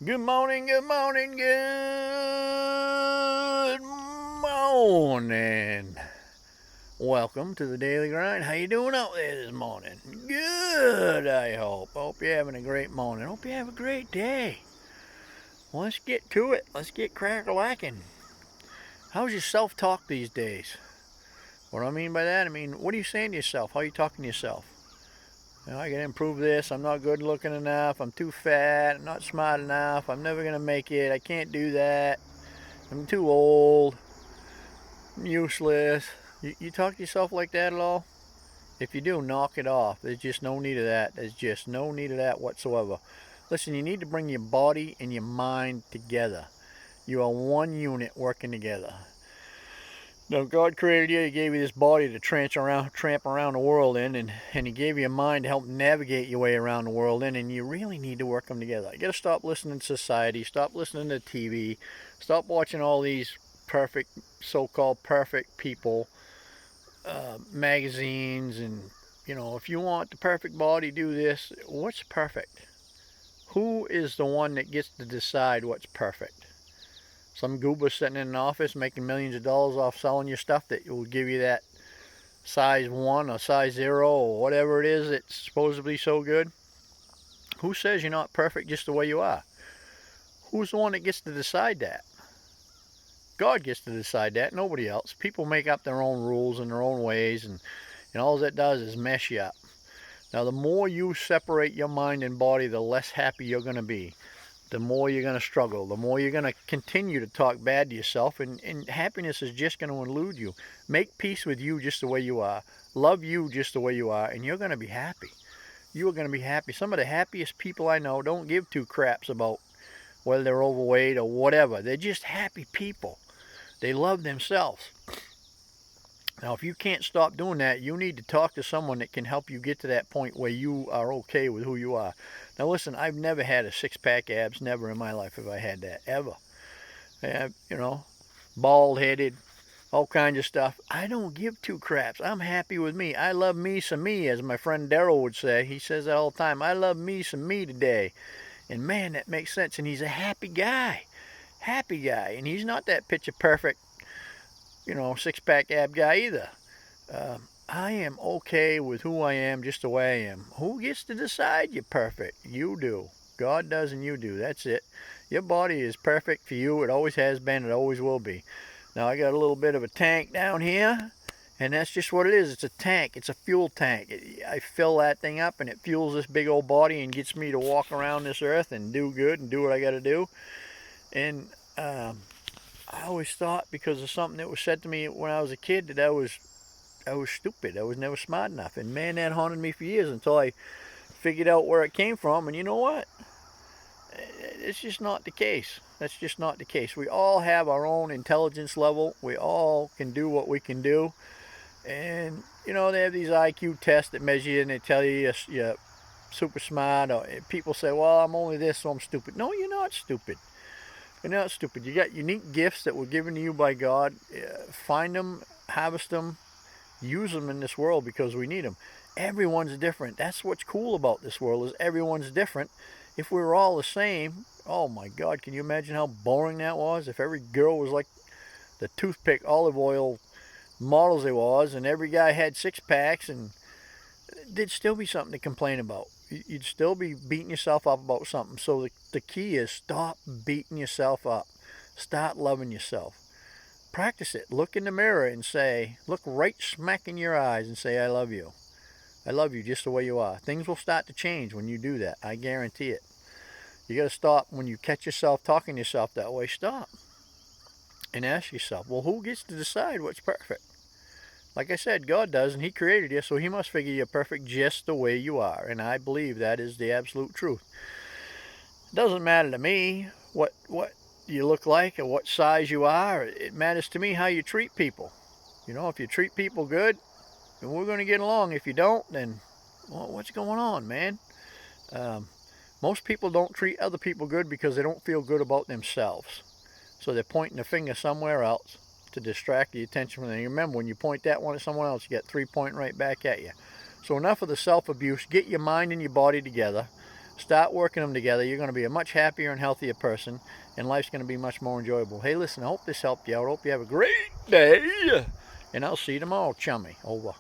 Good morning, good morning, good morning. Welcome to the Daily Grind. How you doing out there this morning? Good, I hope. Hope you're having a great morning. Hope you have a great day. Let's get to it. Let's get crack-a-lacking. How's your self-talk these days? What do I mean by that? I mean, what are you saying to yourself? How are you talking to yourself? I gotta improve this. I'm not good looking enough. I'm too fat. I'm not smart enough. I'm never gonna make it. I can't do that. I'm too old. I'm useless. You talk to yourself like that at all? If you do, knock it off. There's just no need of that. There's just no need of that whatsoever. Listen, you need to bring your body and your mind together. You are one unit working together. Now, God created you. He gave you this body to tramp around the world in, and He gave you a mind to help navigate your way around the world in, and you really need to work them together. You got to stop listening to society, stop listening to TV, stop watching all these perfect, so-called perfect people, magazines, and if you want the perfect body, do this. What's perfect? Who is the one that gets to decide what's perfect? Some goober sitting in an office making millions of dollars off selling you stuff that will give you that size 1 or size 0 or whatever it is that's supposedly so good. Who says you're not perfect just the way you are? Who's the one that gets to decide that? God gets to decide that, nobody else. People make up their own rules and their own ways, and all that does is mess you up. Now, the more you separate your mind and body, the less happy you're going to be. The more you're going to struggle, the more you're going to continue to talk bad to yourself, and happiness is just going to elude you. Make peace with you just the way you are. Love you just the way you are, and you're going to be happy. You are going to be happy. Some of the happiest people I know don't give two craps about whether they're overweight or whatever. They're just happy people. They love themselves. Now, if you can't stop doing that, you need to talk to someone that can help you get to that point where you are okay with who you are. Now, listen, I've never had a six-pack abs. Never in my life have I had that, ever. Bald-headed, all kinds of stuff. I don't give two craps. I'm happy with me. I love me some me, as my friend Daryl would say. He says that all the time. I love me some me today. And man, that makes sense. And he's a happy guy. Happy guy. And he's not that picture perfect, six-pack ab guy either. I am okay with who I am just the way I am. Who gets to decide you're perfect? You do. God does and you do. That's it. Your body is perfect for you. It always has been. It always will be. Now, I got a little bit of a tank down here, and that's just what it is. It's a tank. It's a fuel tank. I fill that thing up, and it fuels this big old body and gets me to walk around this earth and do good and do what I got to do. And I always thought, because of something that was said to me when I was a kid, that I was stupid. I was never smart enough. And man, that haunted me for years until I figured out where it came from. And you know what? It's just not the case. That's just not the case. We all have our own intelligence level. We all can do what we can do. And, they have these IQ tests that measure you and they tell you you're super smart. Or people say, well, I'm only this, so I'm stupid. No, you're not stupid. You're not stupid. You got unique gifts that were given to you by God. Find them, harvest them, use them in this world because we need them. Everyone's different. That's what's cool about this world, is everyone's different. If we were all the same, oh my God, can you imagine how boring that was? If every girl was like the toothpick olive oil models they was, and every guy had six packs, and there'd still be something to complain about. You'd still be beating yourself up about something. So the key is stop beating yourself up. Start loving yourself. Practice it. Look in the mirror and say, look right smack in your eyes and say, I love you. I love you just the way you are. Things will start to change when you do that. I guarantee it. You got to stop when you catch yourself talking to yourself that way. Stop and ask yourself, well, who gets to decide what's perfect? Like I said, God does, and He created you, so He must figure you're perfect just the way you are. And I believe that is the absolute truth. It doesn't matter to me what you look like or what size you are. It matters to me how you treat people. If you treat people good, then we're going to get along. If you don't, then what's going on, man? Um, Most people don't treat other people good because they don't feel good about themselves. So they're pointing the finger somewhere else to distract the attention from them. Remember, when you point that one at someone else, you get three pointing right back at you. So enough of the self-abuse. Get your mind and your body together. Start working them together. You're going to be a much happier and healthier person, and life's going to be much more enjoyable. Hey, listen, I hope this helped you out. I hope you have a great day, and I'll see you tomorrow, chummy. Over.